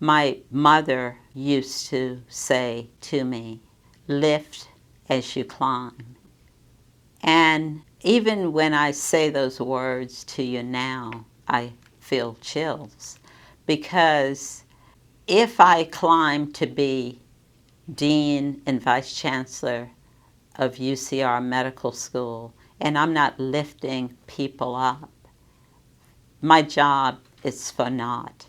My mother used to say to me, lift as you climb. And even when I say those words to you now, I feel chills. Because if I climb to be Dean and Vice-Chancellor of UCR Medical School, and I'm not lifting people up, my job is for naught.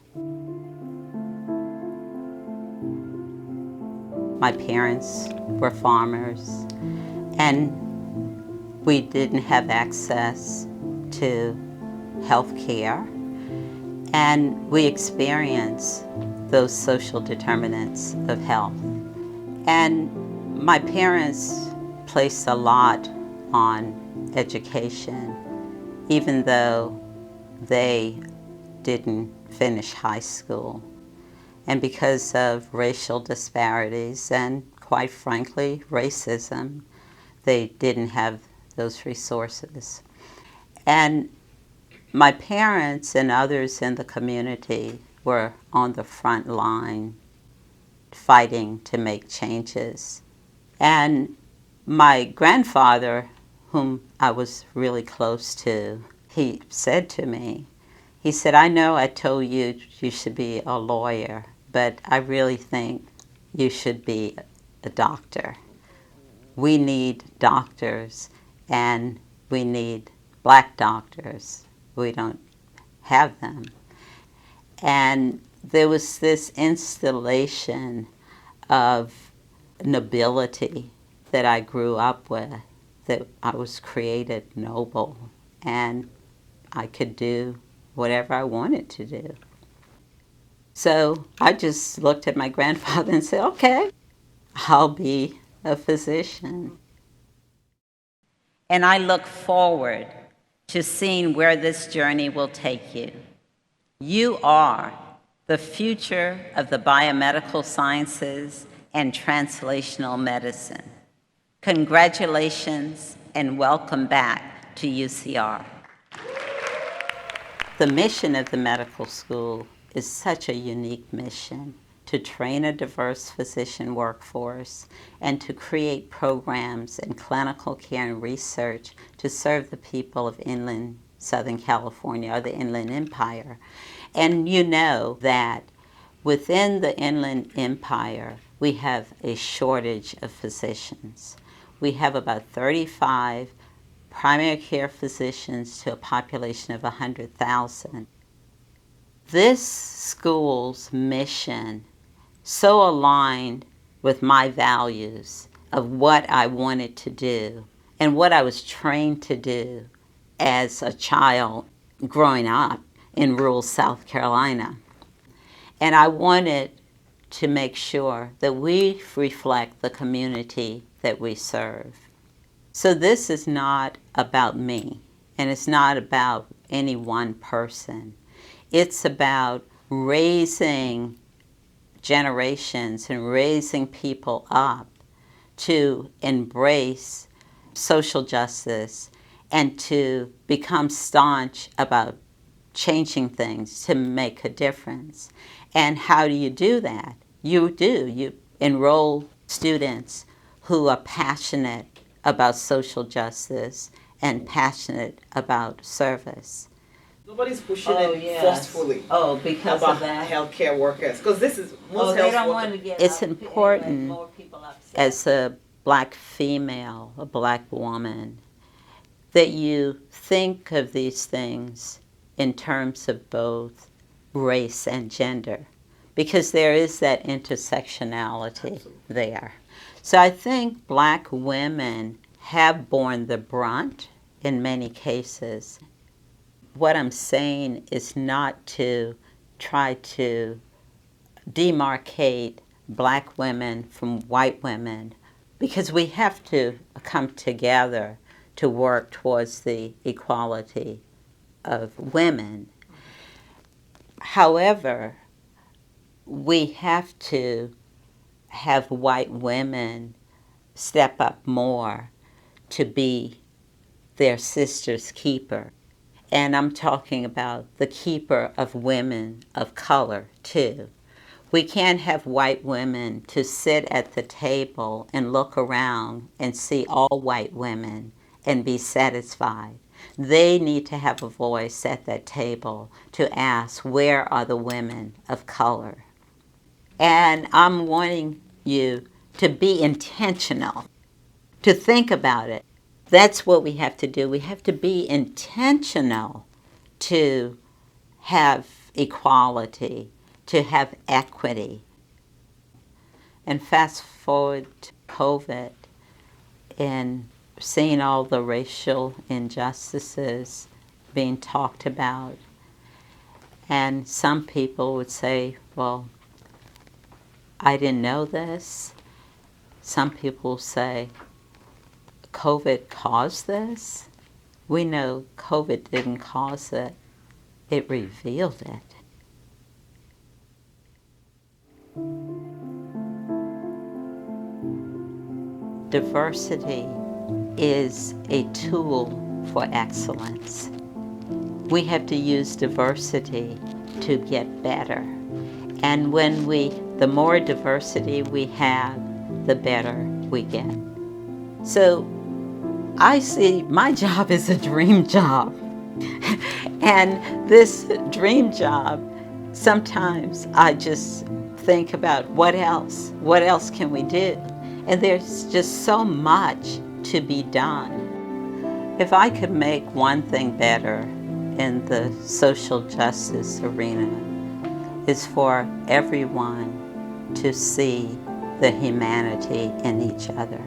My parents were farmers, and we didn't have access to health care, and we experienced those social determinants of health. And my parents placed a lot on education, even though they didn't finish high school. And because of racial disparities and, quite frankly, racism, they didn't have those resources. And my parents and others in the community were on the front line fighting to make changes. And my grandfather, whom I was really close to, he said to me, he said, I know I told you you should be a lawyer, but I really think you should be a doctor. We need doctors, and we need black doctors. We don't have them. And there was this installation of nobility that I grew up with, that I was created noble, and I could do whatever I wanted to do. So I just looked at my grandfather and said, okay, I'll be a physician. And I look forward to seeing where this journey will take you. You are the future of the biomedical sciences and translational medicine. Congratulations and welcome back to UCR. The mission of the medical school is such a unique mission: to train a diverse physician workforce and to create programs in clinical care and research to serve the people of inland Southern California, or the Inland Empire. And you know that within the Inland Empire, we have a shortage of physicians. We have about 35 primary care physicians to a population of 100,000. This school's mission so aligned with my values of what I wanted to do and what I was trained to do as a child growing up in rural South Carolina. And I wanted to make sure that we reflect the community that we serve. So this is not about me, and it's not about any one person. It's about raising generations and raising people up to embrace social justice and to become staunch about changing things to make a difference. And how do you do that? You enroll students who are passionate about social justice and passionate about service. Nobody's pushing it forcefully. Oh, because about of that? healthcare workers, because this is most They health don't workers. want to get it's important more people upset. As a black female, a black woman, that you think of these things in terms of both race and gender, because there is that intersectionality. Absolutely. There. So I think black women have borne the brunt in many cases. What I'm saying is not to try to demarcate black women from white women, because we have to come together to work towards the equality of women. However, we have to have white women step up more to be their sister's keeper. And I'm talking about the keeper of women of color, too. We can't have white women to sit at the table and look around and see all white women and be satisfied. They need to have a voice at that table to ask, where are the women of color? And I'm wanting you to be intentional, to think about it. That's what we have to do. We have to be intentional to have equality, to have equity. And fast forward to COVID and seeing all the racial injustices being talked about. And some people would say, well, I didn't know this. Some people say, COVID caused this. We know COVID didn't cause it. It revealed it. Diversity is a tool for excellence. We have to use diversity to get better. And the more diversity we have, the better we get. So I see my job as a dream job. And this dream job, sometimes I just think about what else can we do? And there's just so much to be done. If I could make one thing better in the social justice arena, is for everyone to see the humanity in each other.